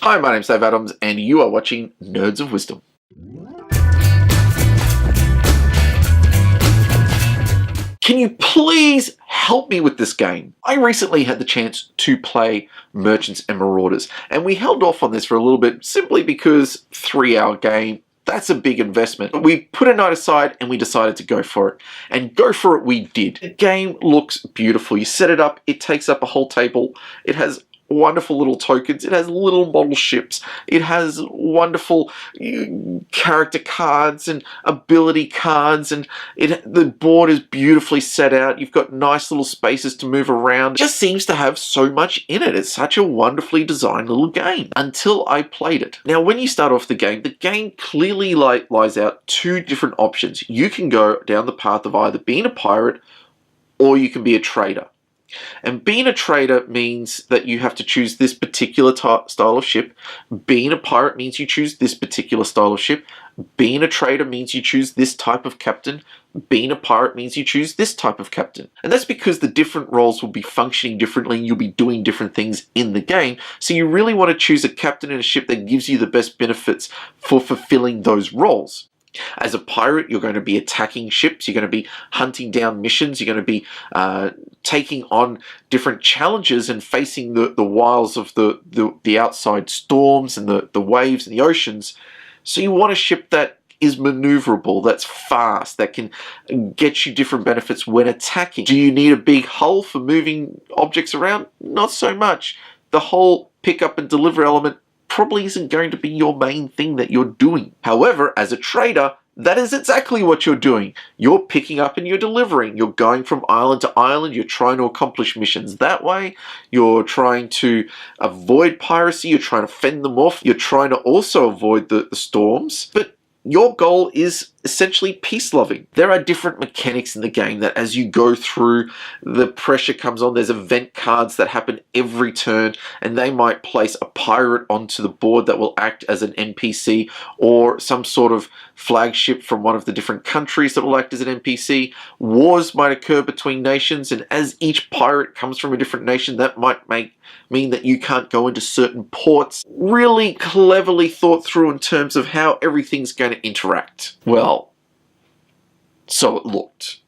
Hi, my name's Dave Adams, and you are watching Nerds of Wisdom. Can you please help me with this game? I recently had the chance to play Merchants and Marauders, and we held off on this for a little bit simply because 3-hour game, that's a big investment. But we put a night aside and we decided to go for it. And go for it we did. The game looks beautiful. You set it up, it takes up a whole table. It has wonderful little tokens. It has little model ships. It has wonderful character cards and ability cards, and the board is beautifully set out. You've got nice little spaces to move around. It just seems to have so much in it. It's such a wonderfully designed little game until I played it. Now, when you start off the game clearly lies out two different options. You can go down the path of either being a pirate or you can be a trader. And being a trader means that you have to choose this particular style of ship. Being a pirate means you choose this particular style of ship. Being a trader means you choose this type of captain. Being a pirate means you choose this type of captain. And that's because the different roles will be functioning differently and you'll be doing different things in the game. So you really want to choose a captain in a ship that gives you the best benefits for fulfilling those roles. As a pirate, you're going to be attacking ships, you're going to be hunting down missions, you're going to be taking on different challenges and facing the wiles of the outside storms and the waves and the oceans. So you want a ship that is maneuverable, that's fast, that can get you different benefits when attacking. Do you need a big hull for moving objects around? Not so much. The whole pick up and deliver element probably isn't going to be your main thing that you're doing. However, as a trader, that is exactly what you're doing. You're picking up and you're delivering. You're going from island to island. You're trying to accomplish missions that way. You're trying to avoid piracy. You're trying to fend them off. You're trying to also avoid the storms. But your goal is essentially peace-loving. There are different mechanics in the game that as you go through, the pressure comes on. There's event cards that happen every turn, and they might place a pirate onto the board that will act as an NPC, or some sort of flagship from one of the different countries that will act as an NPC. Wars might occur between nations, and as each pirate comes from a different nation, that might mean that you can't go into certain ports. Really cleverly thought through in terms of how everything's going to interact. Well, so it looked.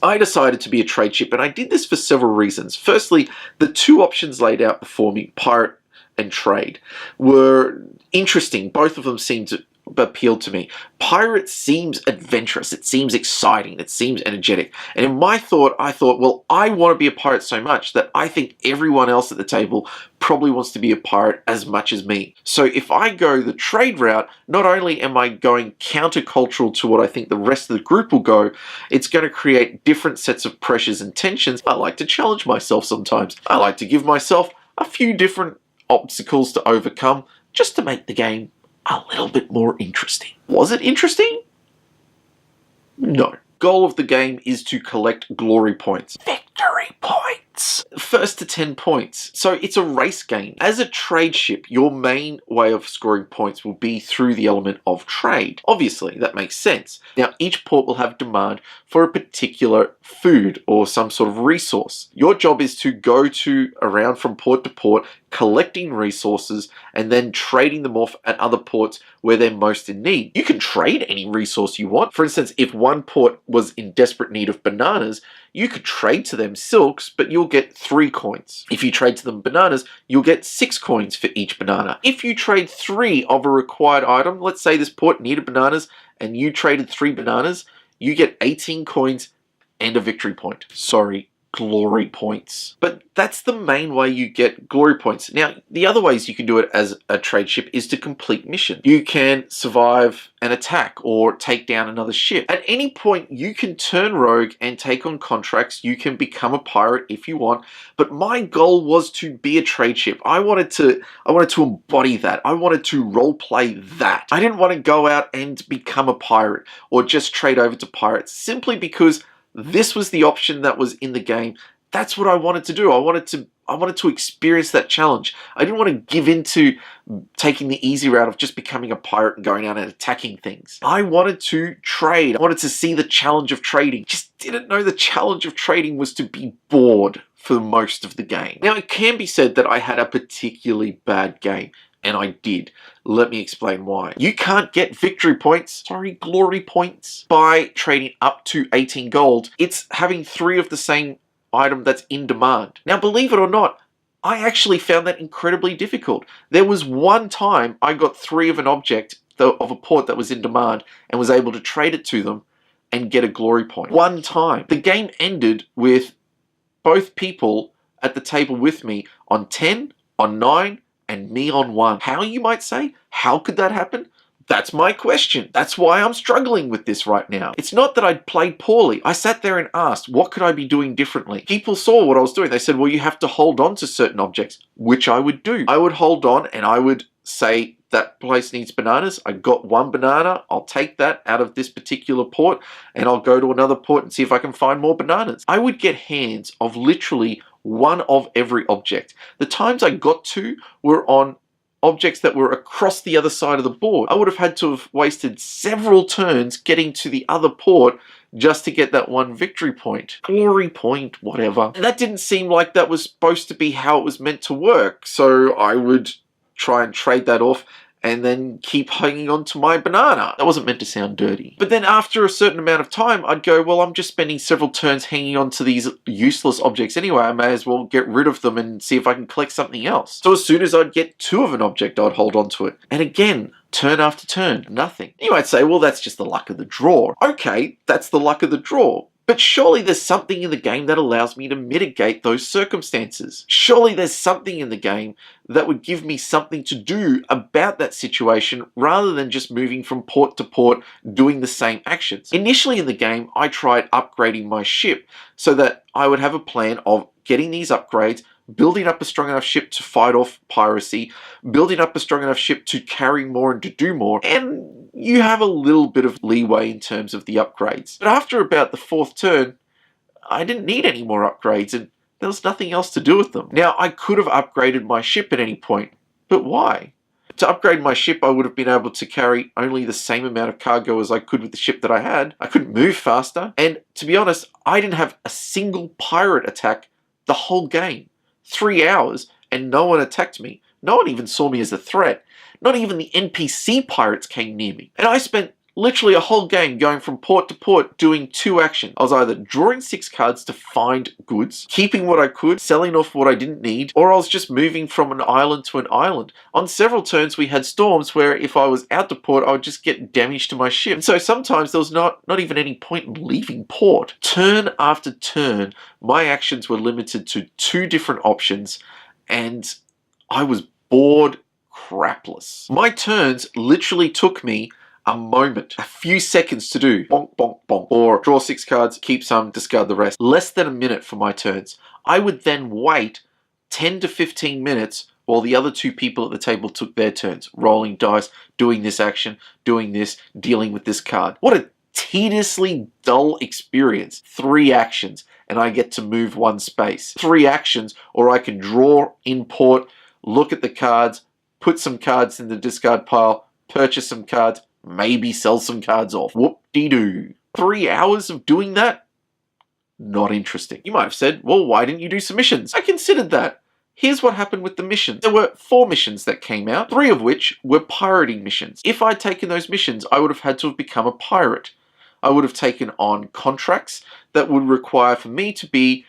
I decided to be a trade ship, and I did this for several reasons. Firstly, the two options laid out before me, pirate and trade, were interesting. Both of them seemed to appeal to me. Pirate seems adventurous, it seems exciting, it seems energetic. And in my thought, I thought, well, I want to be a pirate so much that I think everyone else at the table probably wants to be a pirate as much as me. So if I go the trade route, not only am I going countercultural to what I think the rest of the group will go, it's going to create different sets of pressures and tensions. I like to challenge myself sometimes. I like to give myself a few different obstacles to overcome just to make the game a little bit more interesting. Was it interesting? No. Goal of the game is to collect glory points. Victory points! First to 10 points. So it's a race game. As a trade ship, your main way of scoring points will be through the element of trade. Obviously, that makes sense. Now, each port will have demand for a particular food or some sort of resource. Your job is to go around from port to port, collecting resources and then trading them off at other ports where they're most in need. You can trade any resource you want. For instance, if one port was in desperate need of bananas, you could trade to them silks, but you'll get 3 coins. If you trade to them bananas, you'll get 6 coins for each banana. If you trade 3 of a required item, let's say this port needed bananas and you traded 3 bananas, you get 18 coins and a victory point. Sorry, glory points. But that's the main way you get glory points. Now, the other ways you can do it as a trade ship is to complete mission. You can survive an attack or take down another ship. At any point, you can turn rogue and take on contracts. You can become a pirate if you want. But my goal was to be a trade ship. I wanted to embody that. I wanted to role play that. I didn't want to go out and become a pirate or just trade over to pirates simply because this was the option that was in the game. That's what I wanted to do. I wanted to experience that challenge. I didn't want to give in to taking the easy route of just becoming a pirate and going out and attacking things. I wanted to trade. I wanted to see the challenge of trading. Just didn't know the challenge of trading was to be bored for most of the game. Now, it can be said that I had a particularly bad game. And I did. Let me explain why. You can't get glory points, by trading up to 18 gold. It's having 3 of the same item that's in demand. Now, believe it or not, I actually found that incredibly difficult. There was one time I got 3 of an object of a port that was in demand and was able to trade it to them and get a glory point. One time. The game ended with both people at the table with me on 10, on 9, and me on 1. How, you might say? How could that happen? That's my question. That's why I'm struggling with this right now. It's not that I'd played poorly. I sat there and asked, what could I be doing differently? People saw what I was doing. They said, well, you have to hold on to certain objects, which I would do. I would hold on and I would say, that place needs bananas. I got 1 banana. I'll take that out of this particular port and I'll go to another port and see if I can find more bananas. I would get hands of literally 1 of every object. The times I got to were on objects that were across the other side of the board. I would have had to have wasted several turns getting to the other port just to get that 1 victory point. Glory point, whatever. And that didn't seem like that was supposed to be how it was meant to work. So I would try and trade that off and then keep hanging on to my banana. That wasn't meant to sound dirty. But then after a certain amount of time, I'd go, well, I'm just spending several turns hanging on to these useless objects anyway. I may as well get rid of them and see if I can collect something else. So as soon as I'd get 2 of an object, I'd hold on to it. And again, turn after turn, nothing. You might say, well, that's just the luck of the draw. Okay, that's the luck of the draw. But surely there's something in the game that allows me to mitigate those circumstances. Surely there's something in the game that would give me something to do about that situation rather than just moving from port to port doing the same actions. Initially in the game, I tried upgrading my ship so that I would have a plan of getting these upgrades, building up a strong enough ship to fight off piracy, building up a strong enough ship to carry more and to do more, and you have a little bit of leeway in terms of the upgrades. But after about the 4th turn, I didn't need any more upgrades and there was nothing else to do with them. Now, I could have upgraded my ship at any point, but why? To upgrade my ship, I would have been able to carry only the same amount of cargo as I could with the ship that I had. I couldn't move faster, and to be honest, I didn't have a single pirate attack the whole game. 3 hours and no one attacked me. No one even saw me as a threat. Not even the NPC pirates came near me. And I spent literally a whole game going from port to port doing 2 actions. I was either drawing 6 cards to find goods, keeping what I could, selling off what I didn't need, or I was just moving from an island to an island. On several turns we had storms where if I was out to port I would just get damage to my ship. And so sometimes there was not even any point in leaving port. Turn after turn my actions were limited to 2 different options and I was bored crapless. My turns literally took me a moment, a few seconds to do. Bonk, bonk, bonk. Or draw 6 cards, keep some, discard the rest. Less than a minute for my turns. I would then wait 10 to 15 minutes while the other 2 people at the table took their turns. Rolling dice, doing this action, doing this, dealing with this card. What a tediously dull experience. 3 actions and I get to move 1 space. 3 actions, or I can draw, import, look at the cards, put some cards in the discard pile, purchase some cards, maybe sell some cards off. Whoop-de-doo. 3 hours of doing that? Not interesting. You might have said, well, why didn't you do some missions? I considered that. Here's what happened with the missions. There were 4 missions that came out, 3 of which were pirating missions. If I'd taken those missions, I would have had to have become a pirate. I would have taken on contracts that would require for me to be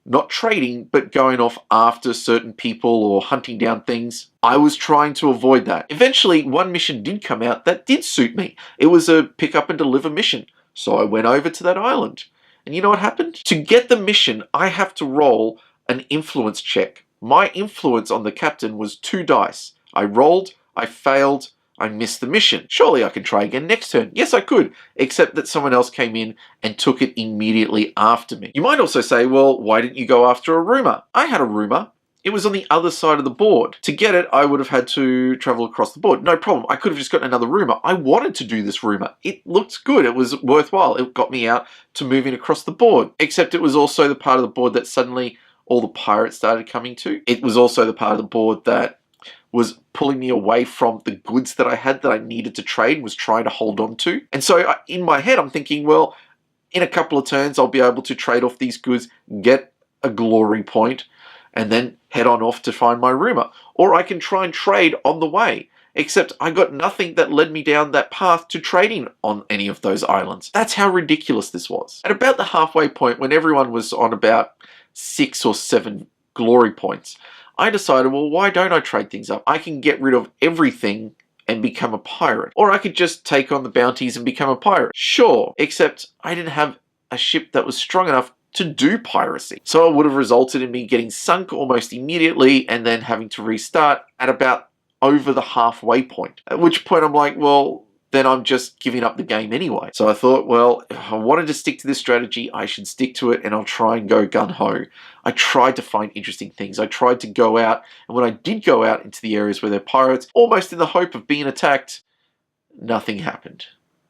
not trading, but going off after certain people or hunting down things. I was trying to avoid that. Eventually, 1 mission did come out that did suit me. It was a pick up and deliver mission. So I went over to that island. And you know what happened? To get the mission, I have to roll an influence check. My influence on the captain was 2 dice. I rolled, I failed, I missed the mission. Surely I can try again next turn. Yes, I could, except that someone else came in and took it immediately after me. You might also say, well, why didn't you go after a rumor? I had a rumor. It was on the other side of the board. To get it, I would have had to travel across the board. No problem. I could have just gotten another rumor. I wanted to do this rumor. It looked good. It was worthwhile. It got me out to moving across the board. Except it was also the part of the board that suddenly all the pirates started coming to. It was also the part of the board that was pulling me away from the goods that I had that I needed to trade and was trying to hold on to. And so in my head, I'm thinking, well, in a couple of turns, I'll be able to trade off these goods, get a glory point, and then head on off to find my rumor. Or I can try and trade on the way. Except I got nothing that led me down that path to trading on any of those islands. That's how ridiculous this was. At about the halfway point, when everyone was on about 6 or 7 glory points, I decided, well, why don't I trade things up? I can get rid of everything and become a pirate. Or I could just take on the bounties and become a pirate. Sure, except I didn't have a ship that was strong enough to do piracy. So it would have resulted in me getting sunk almost immediately and then having to restart at about over the halfway point. At which point I'm like, well, then I'm just giving up the game anyway. So I thought, well, if I wanted to stick to this strategy, I should stick to it and I'll try and go gung-ho. I tried to find interesting things. I tried to go out, and when I did go out into the areas where there are pirates, almost in the hope of being attacked, nothing happened.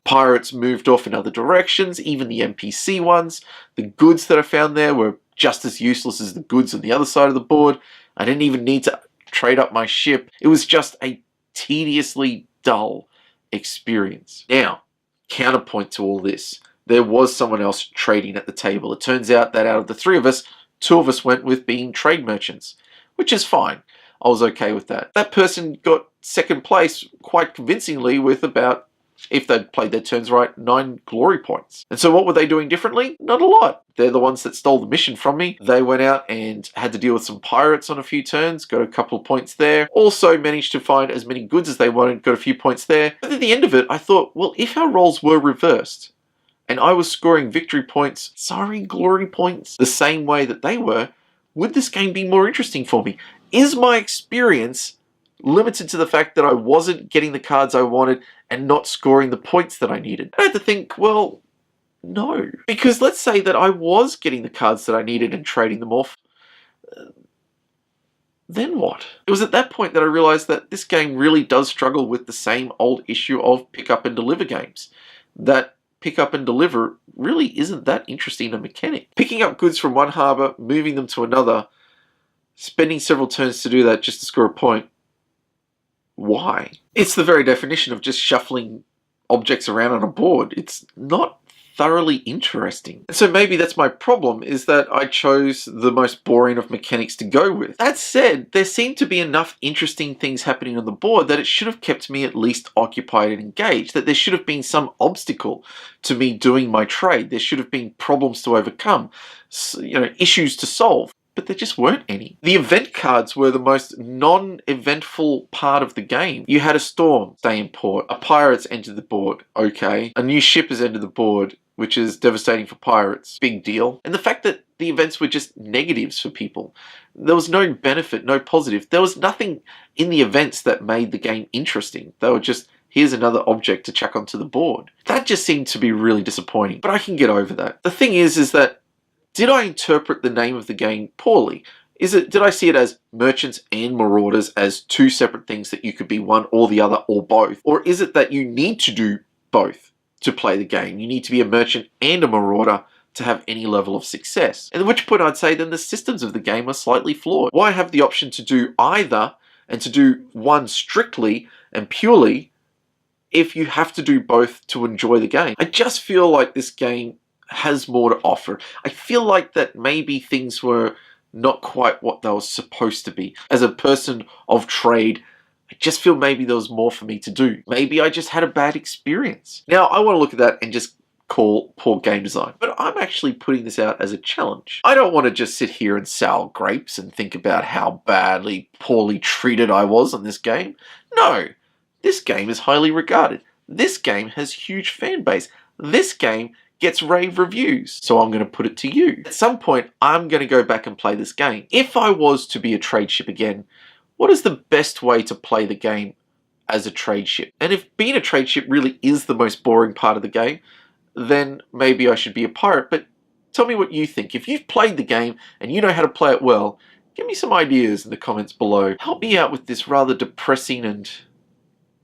Pirates moved off in other directions, even the NPC ones. The goods that I found there were just as useless as the goods on the other side of the board. I didn't even need to trade up my ship. It was just a tediously dull experience. Now, counterpoint to all this, there was someone else trading at the table. It turns out that out of the 3 of us, 2 of us went with being trade merchants, which is fine. I was okay with that. That person got second place quite convincingly with about, if they'd played their turns right, 9 glory points. And so what were they doing differently? Not a lot. They're the ones that stole the mission from me. They went out and had to deal with some pirates on a few turns, got a couple of points there. Also managed to find as many goods as they wanted, got a few points there. But at the end of it, I thought, well, if our roles were reversed, and I was scoring victory points, glory points, the same way that they were, would this game be more interesting for me? Is my experience limited to the fact that I wasn't getting the cards I wanted and not scoring the points that I needed? I had to think, well, no. Because let's say that I was getting the cards that I needed and trading them off. Then what? It was at that point that I realized that this game really does struggle with the same old issue of pick up and deliver games. That pick up and deliver really isn't that interesting a mechanic. Picking up goods from one harbor, moving them to another, spending several turns to do that just to score a point. Why? It's the very definition of just shuffling objects around on a board. It's not thoroughly interesting. And so maybe that's my problem, is that I chose the most boring of mechanics to go with. That said, there seemed to be enough interesting things happening on the board that it should have kept me at least occupied and engaged, that there should have been some obstacle to me doing my trade. There should have been problems to overcome, issues to solve. But there just weren't any. The event cards were the most non-eventful part of the game. You had a storm, stay in port. A pirate's entered the board, okay. A new ship has entered the board, which is devastating for pirates, big deal. And the fact that the events were just negatives for people. There was no benefit, no positive. There was nothing in the events that made the game interesting. They were just, here's another object to chuck onto the board. That just seemed to be really disappointing, but I can get over that. The thing is that, did I interpret the name of the game poorly? Did I see it as Merchants and Marauders as 2 separate things that you could be one or the other or both? Or is it that you need to do both to play the game? You need to be a merchant and a marauder to have any level of success. At which point I'd say then the systems of the game are slightly flawed. Why have the option to do either and to do one strictly and purely if you have to do both to enjoy the game? I just feel like this game has more to offer. I feel like that maybe things were not quite what they were supposed to be. As a person of trade, I just feel maybe there was more for me to do. Maybe I just had a bad experience. Now, I want to look at that and just call poor game design, but I'm actually putting this out as a challenge. I don't want to just sit here and sour grapes and think about how poorly treated I was on this game. No, this game is highly regarded. This game has huge fan base. This game gets rave reviews. So I'm going to put it to you. At some point, I'm going to go back and play this game. If I was to be a trade ship again, what is the best way to play the game as a trade ship? And if being a trade ship really is the most boring part of the game, then maybe I should be a pirate. But tell me what you think. If you've played the game and you know how to play it well, give me some ideas in the comments below. Help me out with this rather depressing and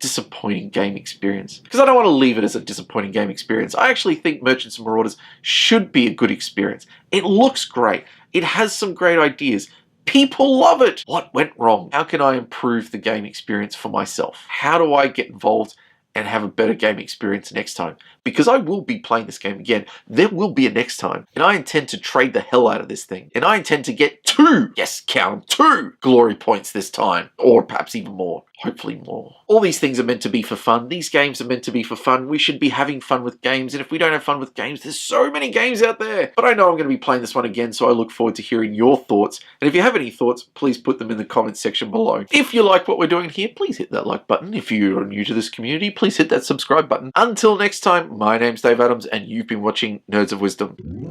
disappointing game experience. Because I don't want to leave it as a disappointing game experience. I actually think Merchants and Marauders should be a good experience. It looks great. It has some great ideas. People love it. What went wrong? How can I improve the game experience for myself? How do I get involved and have a better game experience next time. Because I will be playing this game again. There will be a next time. And I intend to trade the hell out of this thing. And I intend to get 2, yes, count 2 glory points this time. Or perhaps even more. Hopefully more. All these things are meant to be for fun. These games are meant to be for fun. We should be having fun with games. And if we don't have fun with games, there's so many games out there. But I know I'm going to be playing this one again, so I look forward to hearing your thoughts. And if you have any thoughts, please put them in the comments section below. If you like what we're doing here, please hit that like button. If you're new to this community, please hit that subscribe button. Until next time, my name's Dave Adams, and you've been watching Nerds of Wisdom.